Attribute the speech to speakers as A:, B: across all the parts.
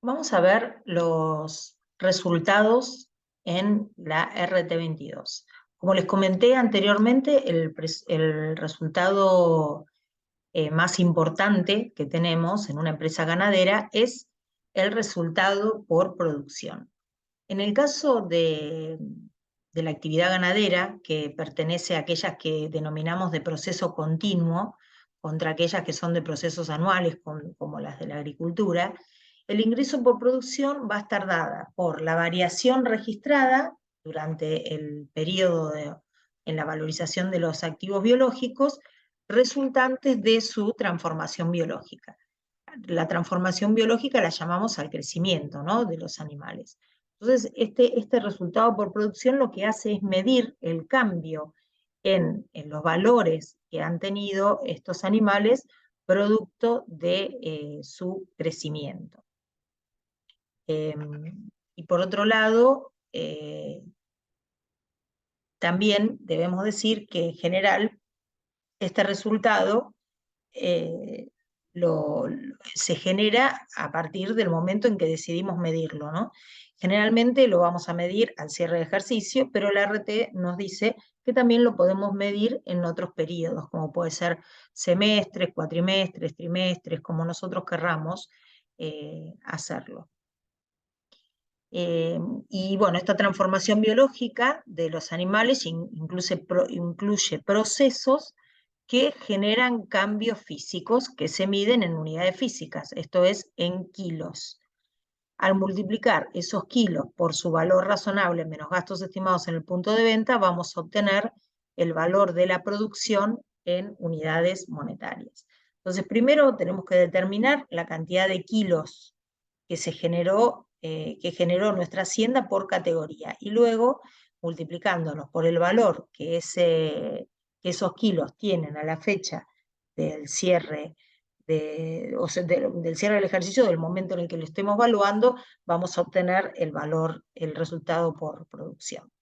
A: Vamos a ver los resultados en la RT22. Como les comenté anteriormente, el resultado más importante que tenemos en una empresa ganadera es el resultado por producción. En el caso de la actividad ganadera, que pertenece a aquellas que denominamos de proceso continuo, contra aquellas que son de procesos anuales, como las de la agricultura, el ingreso por producción va a estar dada por la variación registrada durante el periodo en la valorización de los activos biológicos resultantes de su transformación biológica. La transformación biológica la llamamos al crecimiento, ¿no?, de los animales. Entonces, este resultado por producción lo que hace es medir el cambio en los valores que han tenido estos animales producto de su crecimiento. Y por otro lado, también debemos decir que en general este resultado se genera a partir del momento en que decidimos medirlo, ¿no? Generalmente lo vamos a medir al cierre de ejercicio, pero la RT nos dice que también lo podemos medir en otros periodos, como puede ser semestres, cuatrimestres, trimestres, como nosotros querramos hacerlo. Y bueno, esta transformación biológica de los animales incluye procesos que generan cambios físicos que se miden en unidades físicas, esto es, en kilos. Al multiplicar esos kilos por su valor razonable menos gastos estimados en el punto de venta, vamos a obtener el valor de la producción en unidades monetarias. Entonces, primero tenemos que determinar la cantidad de kilos que generó nuestra hacienda por categoría, y luego, multiplicándolos por el valor que esos kilos tienen a la fecha del cierre, del cierre del ejercicio, del momento en el que lo estemos evaluando, vamos a obtener el resultado por producción.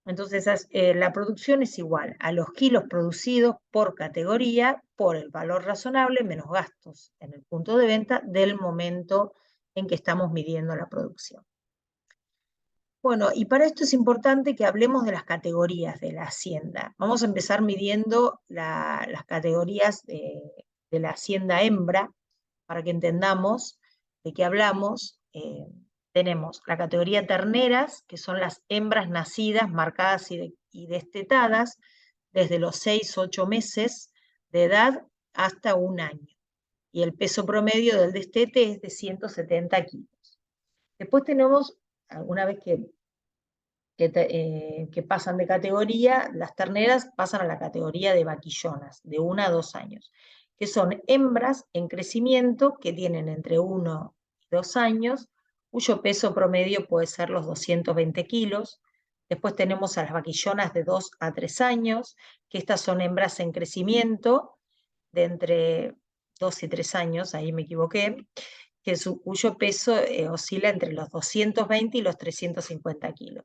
A: Entonces, la producción es igual a los kilos producidos por categoría por el valor razonable menos gastos en el punto de venta del momento en que estamos midiendo la producción. Bueno, y para esto es importante que hablemos de las categorías de la hacienda. Vamos a empezar midiendo las categorías de la hacienda hembra, para que entendamos de qué hablamos. Tenemos la categoría terneras, que son las hembras nacidas, marcadas y destetadas desde los 6 o 8 meses de edad hasta un año. Y el peso promedio del destete es de 170 kilos. Después tenemos, alguna vez que pasan de categoría, las terneras pasan a la categoría de vaquillonas, de 1 a 2 años, que son hembras en crecimiento que tienen entre 1 y 2 años, cuyo peso promedio puede ser los 220 kilos. Después tenemos a las vaquillonas de 2 a 3 años, que estas son hembras en crecimiento de entre 2 y 3 años, ahí me equivoqué, cuyo peso oscila entre los 220 y los 350 kilos.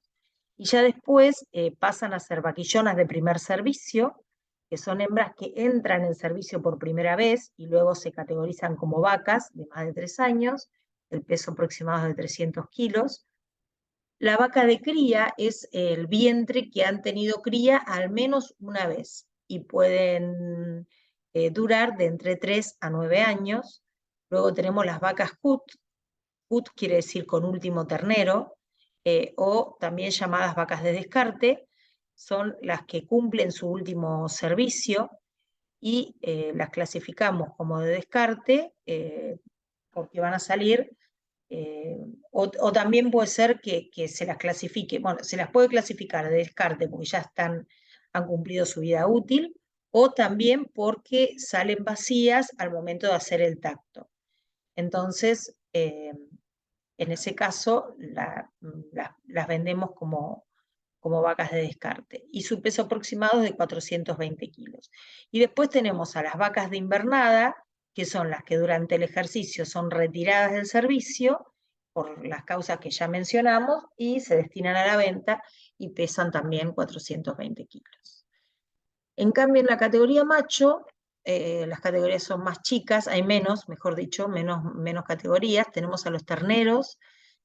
A: Y ya después pasan a ser vaquillonas de primer servicio, que son hembras que entran en servicio por primera vez y luego se categorizan como vacas de más de 3 años, el peso aproximado es de 300 kilos. La vaca de cría es el vientre que han tenido cría al menos una vez y pueden durar de entre 3 a 9 años. Luego tenemos las vacas CUT. CUT quiere decir con último ternero, o también llamadas vacas de descarte, son las que cumplen su último servicio y las clasificamos como de descarte porque van a salir, o también puede ser que se las clasifique, bueno, se las puede clasificar de descarte porque ya han cumplido su vida útil, o también porque salen vacías al momento de hacer el tacto. Entonces, en ese caso, las vendemos como vacas de descarte. Y su peso aproximado es de 420 kilos. Y después tenemos a las vacas de invernada, que son las que durante el ejercicio son retiradas del servicio por las causas que ya mencionamos y se destinan a la venta y pesan también 420 kilos. En cambio, en la categoría macho, las categorías son más chicas, hay menos, mejor dicho, menos categorías. Tenemos a los terneros,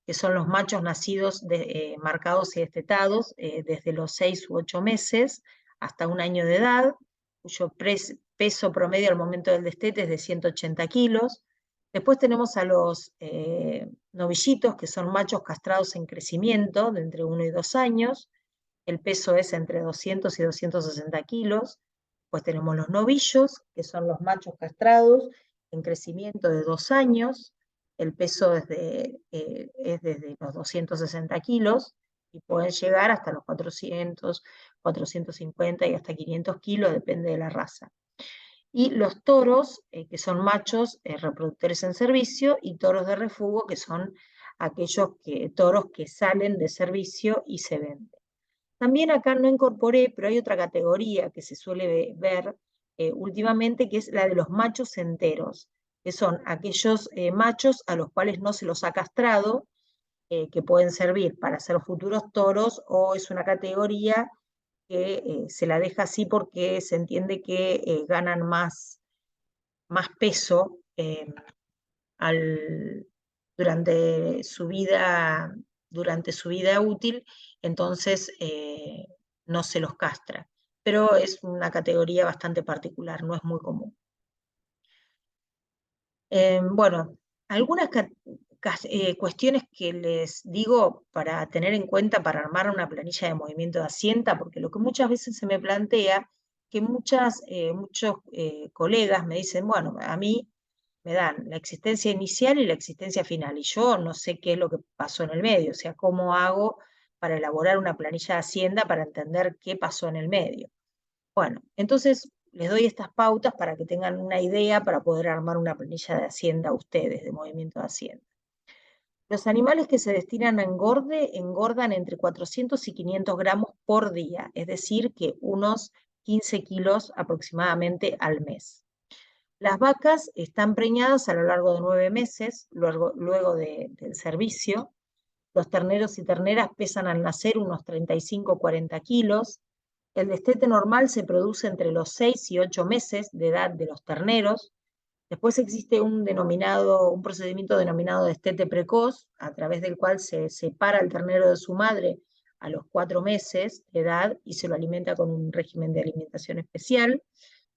A: que son los machos nacidos marcados y destetados desde los 6 u 8 meses hasta un año de edad, cuyo peso promedio al momento del destete es de 180 kilos. Después tenemos a los novillitos, que son machos castrados en crecimiento de entre 1 y 2 años. El peso es entre 200 y 260 kilos. Pues tenemos los novillos, que son los machos castrados en crecimiento de 2 años. El peso es desde los 260 kilos y pueden llegar hasta los 400, 450 y hasta 500 kilos, depende de la raza. Y los toros, que son machos reproductores en servicio, y toros de refugio, que son aquellos toros que salen de servicio y se venden. También acá no incorporé, pero hay otra categoría que se suele ver últimamente, que es la de los machos enteros, que son aquellos machos a los cuales no se los ha castrado, que pueden servir para ser futuros toros, o es una categoría que se la deja así porque se entiende que ganan más peso al, durante su vida, durante su vida útil, entonces no se los castra. Pero es una categoría bastante particular, no es muy común. Bueno, algunas cuestiones que les digo para tener en cuenta para armar una planilla de movimiento de Hacienda, porque lo que muchas veces se me plantea, que muchos colegas me dicen, bueno, a mí me dan la existencia inicial y la existencia final, y yo no sé qué es lo que pasó en el medio, o sea, cómo hago para elaborar una planilla de Hacienda para entender qué pasó en el medio. Bueno, entonces les doy estas pautas para que tengan una idea para poder armar una planilla de Hacienda a ustedes, de movimiento de Hacienda. Los animales que se destinan a engorde engordan entre 400 y 500 gramos por día, es decir, que unos 15 kilos aproximadamente al mes. Las vacas están preñadas a lo largo de 9 meses, luego del servicio. Los terneros y terneras pesan al nacer unos 35 o 40 kilos. El destete normal se produce entre los 6 y 8 meses de edad de los terneros. Después existe un procedimiento denominado destete precoz, a través del cual se separa el ternero de su madre a los 4 meses de edad y se lo alimenta con un régimen de alimentación especial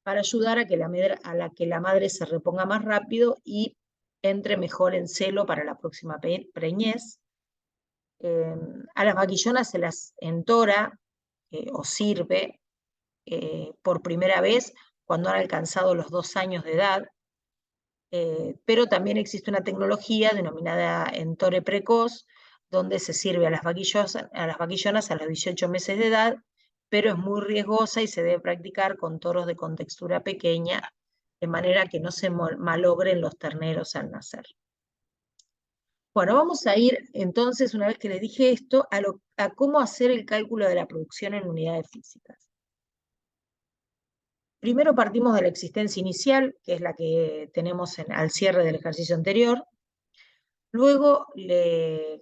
A: para ayudar a que la madre se reponga más rápido y entre mejor en celo para la próxima preñez. A las vaquillonas se las entora o sirve por primera vez cuando han alcanzado los 2 años de edad, pero también existe una tecnología denominada entore precoz, donde se sirve a las vaquillonas a los 18 meses de edad, pero es muy riesgosa y se debe practicar con toros de contextura pequeña, de manera que no se malogren los terneros al nacer. Bueno, vamos a ir entonces, una vez que les dije esto, a cómo hacer el cálculo de la producción en unidades físicas. Primero partimos de la existencia inicial, que es la que tenemos al cierre del ejercicio anterior. Luego le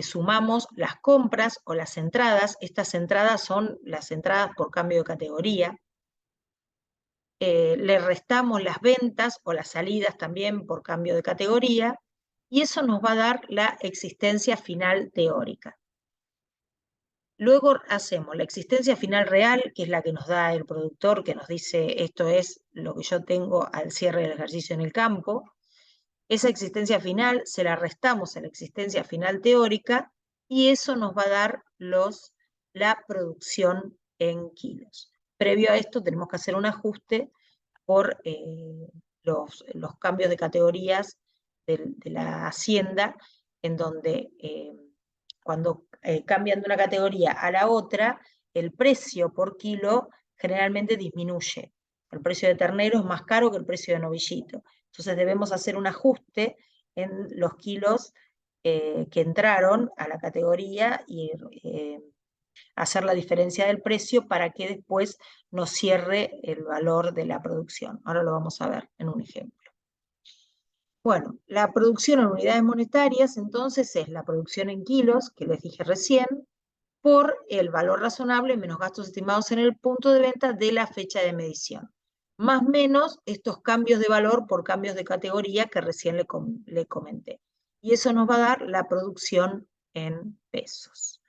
A: sumamos las compras o las entradas. Estas entradas son las entradas por cambio de categoría. Le restamos las ventas o las salidas también por cambio de categoría, y eso nos va a dar la existencia final teórica. Luego hacemos la existencia final real, que es la que nos da el productor, que nos dice esto es lo que yo tengo al cierre del ejercicio en el campo. Esa existencia final se la restamos a la existencia final teórica y eso nos va a dar la producción en kilos. Previo a esto tenemos que hacer un ajuste por los cambios de categorías de la hacienda, en donde cuando cambian de una categoría a la otra, el precio por kilo generalmente disminuye. El precio de ternero es más caro que el precio de novillito. Entonces debemos hacer un ajuste en los kilos que entraron a la categoría y hacer la diferencia del precio para que después nos cierre el valor de la producción. Ahora lo vamos a ver en un ejemplo. Bueno, la producción en unidades monetarias entonces es la producción en kilos, que les dije recién, por el valor razonable menos gastos estimados en el punto de venta de la fecha de medición. más o menos estos cambios de valor por cambios de categoría que recién le comenté. Y eso nos va a dar la producción en pesos.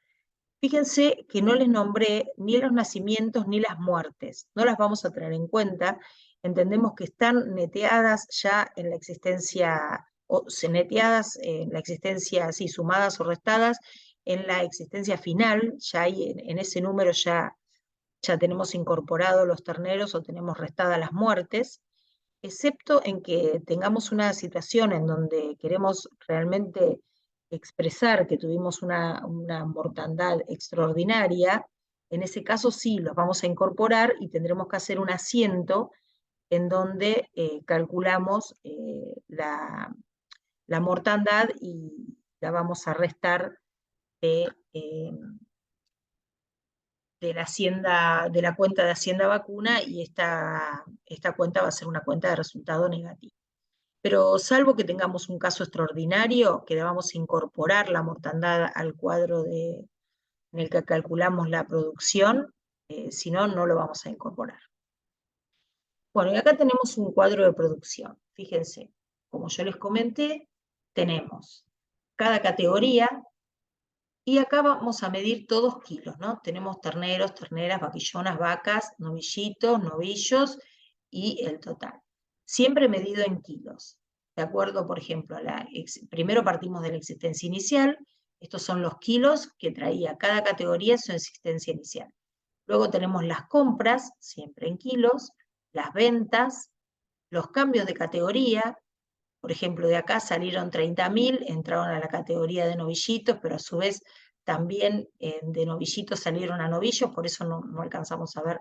A: Fíjense que no les nombré ni los nacimientos ni las muertes, no las vamos a tener en cuenta. Entendemos que están neteadas ya en la existencia, o neteadas en la existencia, sí, sumadas o restadas en la existencia final, ya hay en ese número ya tenemos incorporado los terneros o tenemos restadas las muertes, excepto en que tengamos una situación en donde queremos realmente expresar que tuvimos una mortandad extraordinaria. En ese caso sí, los vamos a incorporar y tendremos que hacer un asiento en donde calculamos la mortandad y la vamos a restar de, de la hacienda, de la cuenta de Hacienda Vacuna, y esta cuenta va a ser una cuenta de resultado negativo. Pero salvo que tengamos un caso extraordinario, que vamos a incorporar la mortandad al cuadro en el que calculamos la producción, si no, no lo vamos a incorporar. Bueno, y acá tenemos un cuadro de producción. Fíjense, como yo les comenté, tenemos cada categoría, y acá vamos a medir todos kilos, ¿no? Tenemos terneros, terneras, vaquillonas, vacas, novillitos, novillos y el total. Siempre medido en kilos. De acuerdo, por ejemplo, primero partimos de la existencia inicial. Estos son los kilos que traía cada categoría en su existencia inicial. Luego tenemos las compras, siempre en kilos, las ventas, los cambios de categoría. Por ejemplo, de acá salieron 30.000, entraron a la categoría de novillitos, pero a su vez también de novillitos salieron a novillos, por eso no alcanzamos a ver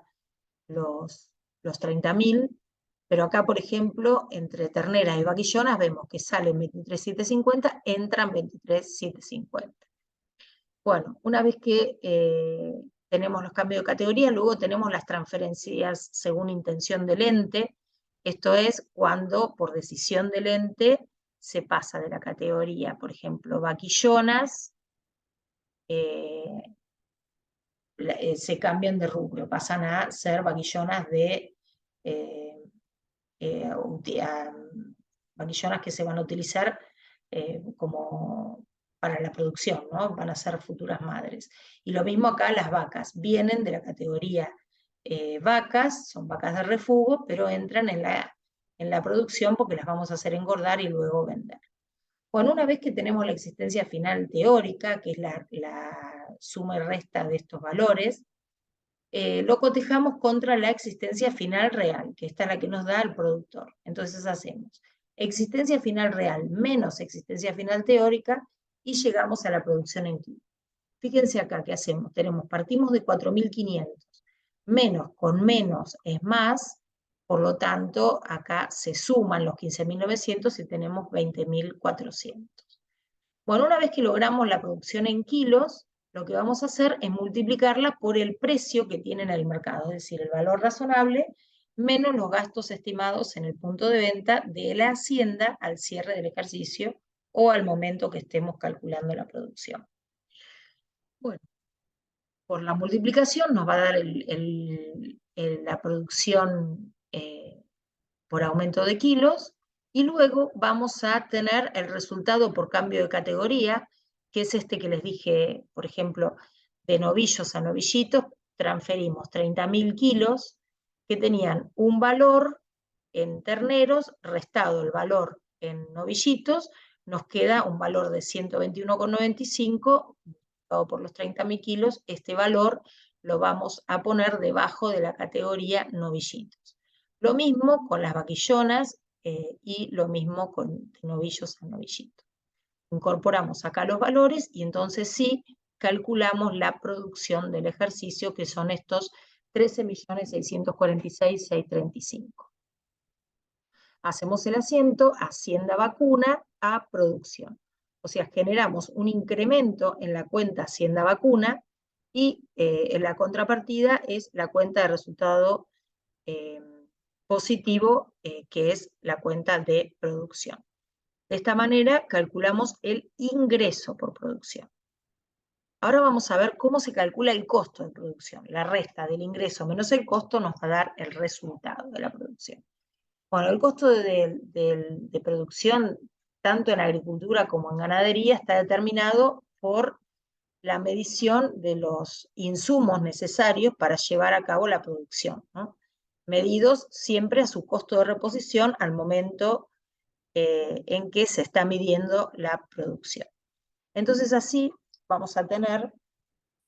A: los 30.000. Pero acá, por ejemplo, entre terneras y vaquillonas vemos que salen 23.750, entran 23.750. Bueno, una vez que tenemos los cambios de categoría, luego tenemos las transferencias según intención del ente. Esto es cuando por decisión del ente se pasa de la categoría, por ejemplo, vaquillonas, se cambian de rubro, pasan a ser vaquillonas eh, vaquillonas que se van a utilizar como para la producción, ¿no? Van a ser futuras madres. Y lo mismo acá, las vacas vienen de la categoría vacas, son vacas de refugo, pero entran en la producción porque las vamos a hacer engordar y luego vender. Bueno, una vez que tenemos la existencia final teórica, que es la suma y resta de estos valores, lo cotejamos contra la existencia final real, que esta es la que nos da el productor. Entonces hacemos existencia final real menos existencia final teórica y llegamos a la producción en kilos. Fíjense acá qué hacemos. Partimos de 4.500. Menos con menos es más, por lo tanto, acá se suman los 15.900 y tenemos 20.400. Bueno, una vez que logramos la producción en kilos, lo que vamos a hacer es multiplicarla por el precio que tiene en el mercado, es decir, el valor razonable menos los gastos estimados en el punto de venta de la hacienda al cierre del ejercicio o al momento que estemos calculando la producción. Bueno, por la multiplicación nos va a dar la producción por aumento de kilos, y luego vamos a tener el resultado por cambio de categoría, que es este que les dije, por ejemplo, de novillos a novillitos, transferimos 30.000 kilos que tenían un valor en terneros, restado el valor en novillitos, nos queda un valor de 121,95, multiplicado por los 30.000 kilos, este valor lo vamos a poner debajo de la categoría novillitos. Lo mismo con las vaquillonas y lo mismo con novillos a novillitos. Incorporamos acá los valores y entonces sí calculamos la producción del ejercicio, que son estos 13.646.635. Hacemos el asiento, Hacienda Vacuna a producción. O sea, generamos un incremento en la cuenta Hacienda Vacuna y en la contrapartida es la cuenta de resultado positivo, que es la cuenta de producción. De esta manera calculamos el ingreso por producción. Ahora vamos a ver cómo se calcula el costo de producción. La resta del ingreso menos el costo nos va a dar el resultado de la producción. Bueno, el costo de producción, tanto en agricultura como en ganadería, está determinado por la medición de los insumos necesarios para llevar a cabo la producción, ¿no? Medidos siempre a su costo de reposición al momento en que se está midiendo la producción. Entonces así vamos a tener,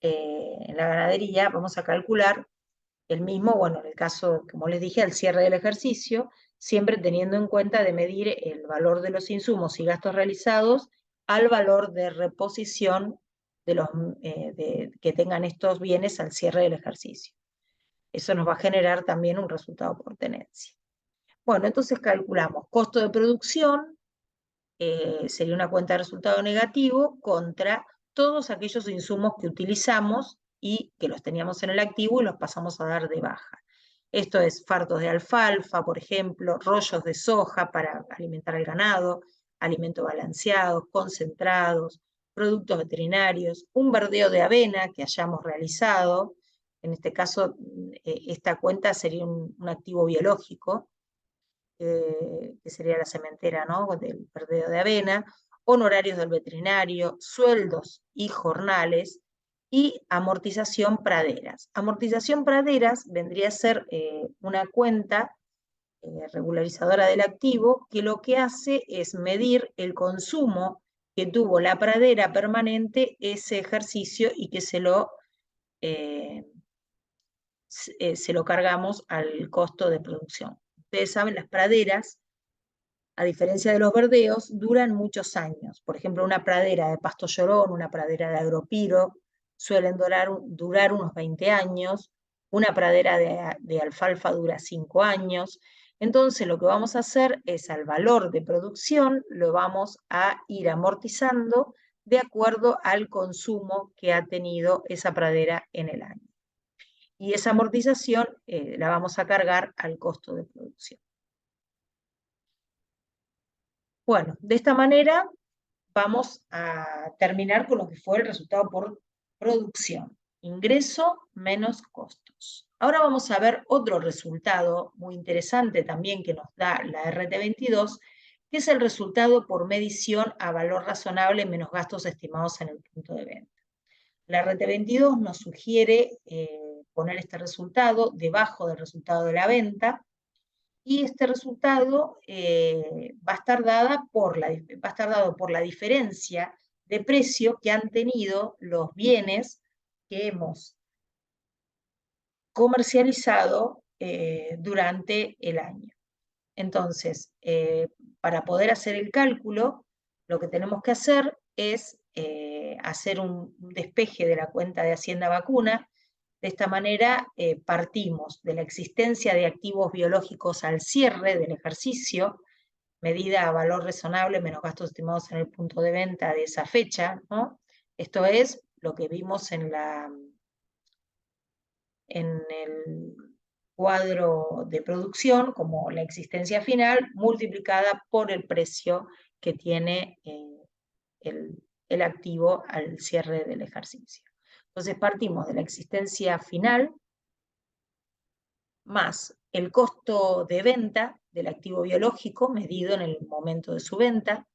A: en la ganadería, vamos a calcular el mismo, bueno, en el caso, como les dije, al cierre del ejercicio, siempre teniendo en cuenta de medir el valor de los insumos y gastos realizados al valor de reposición de los, que tengan estos bienes al cierre del ejercicio. Eso nos va a generar también un resultado por tenencia. Bueno, entonces calculamos costo de producción, sería una cuenta de resultado negativo, contra todos aquellos insumos que utilizamos y que los teníamos en el activo y los pasamos a dar de baja. Esto es fardos de alfalfa, por ejemplo, rollos de soja para alimentar al ganado, alimentos balanceados, concentrados, productos veterinarios, un verdeo de avena que hayamos realizado. En este caso, esta cuenta sería un activo biológico, que sería la sementera, ¿no?, del verdeo de avena, honorarios del veterinario, sueldos y jornales, y amortización praderas. Amortización praderas vendría a ser una cuenta regularizadora del activo, que lo que hace es medir el consumo que tuvo la pradera permanente ese ejercicio y que eh, se lo cargamos al costo de producción. Ustedes saben, las praderas, a diferencia de los verdeos, duran muchos años. Por ejemplo, una pradera de pasto llorón, una pradera de agropiro, suelen durar unos 20 años. Una pradera de alfalfa dura 5 años. Entonces, lo que vamos a hacer es, al valor de producción, lo vamos a ir amortizando de acuerdo al consumo que ha tenido esa pradera en el año. Y esa amortización la vamos a cargar al costo de producción. Bueno, de esta manera vamos a terminar con lo que fue el resultado por producción. Ingreso menos costos. Ahora vamos a ver otro resultado muy interesante también que nos da la RT22, que es el resultado por medición a valor razonable menos gastos estimados en el punto de venta. La RT22 nos sugiere poner este resultado debajo del resultado de la venta, y este resultado va a estar dado por la diferencia de precio que han tenido los bienes que hemos comercializado durante el año. Entonces, para poder hacer el cálculo, lo que tenemos que hacer es hacer un despeje de la cuenta de Hacienda Vacuna. De esta manera, partimos de la existencia de activos biológicos al cierre del ejercicio, medida a valor razonable menos gastos estimados en el punto de venta de esa fecha, ¿no? Esto es lo que vimos en el cuadro de producción como la existencia final, multiplicada por el precio que tiene el activo al cierre del ejercicio. Entonces partimos de la existencia final más el costo de venta del activo biológico medido en el momento de su venta,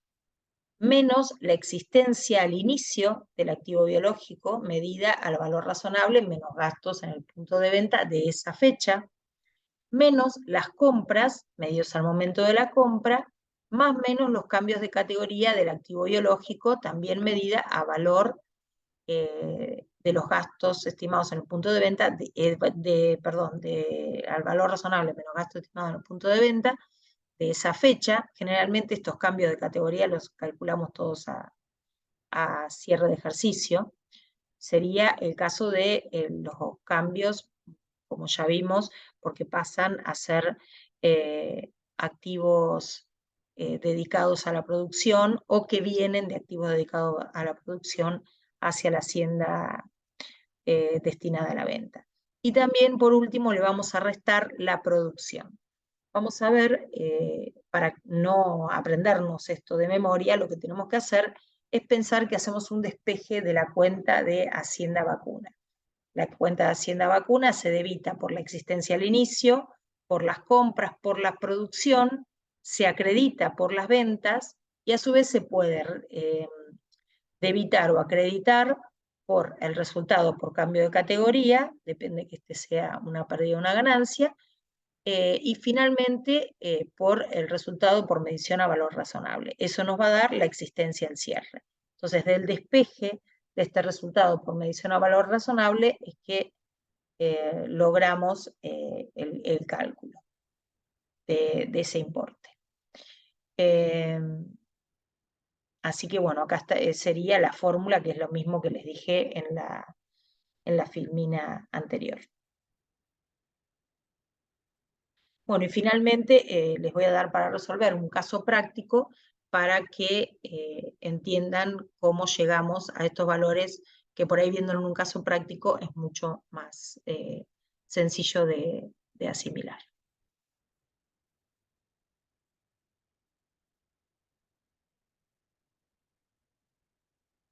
A: menos la existencia al inicio del activo biológico medida al valor razonable menos gastos en el punto de venta de esa fecha, menos las compras medidos al momento de la compra, más menos los cambios de categoría del activo biológico, también medida a valor de los gastos estimados en el punto de venta, al valor razonable menos gastos estimados en el punto de venta de esa fecha. Generalmente estos cambios de categoría los calculamos todos a cierre de ejercicio. Sería el caso de los cambios, como ya vimos, porque pasan a ser activos dedicados a la producción o que vienen de activos dedicados a la producción hacia la hacienda destinada a la venta. Y también, por último, le vamos a restar la producción. Vamos a ver, para no aprendernos esto de memoria, lo que tenemos que hacer es pensar que hacemos un despeje de la cuenta de Hacienda Vacuna. La cuenta de Hacienda Vacuna se debita por la existencia al inicio, por las compras, por la producción, se acredita por las ventas y a su vez se puede debitar o acreditar por el resultado por cambio de categoría, depende que este sea una pérdida o una ganancia, y finalmente por el resultado por medición a valor razonable. Eso nos va a dar la existencia al cierre. Entonces, del despeje de este resultado por medición a valor razonable es que logramos el cálculo de ese importe. Así que bueno, acá sería la fórmula, que es lo mismo que les dije en la filmina anterior. Bueno, y finalmente les voy a dar para resolver un caso práctico para que entiendan cómo llegamos a estos valores que por ahí viéndolo en un caso práctico es mucho más sencillo de asimilar.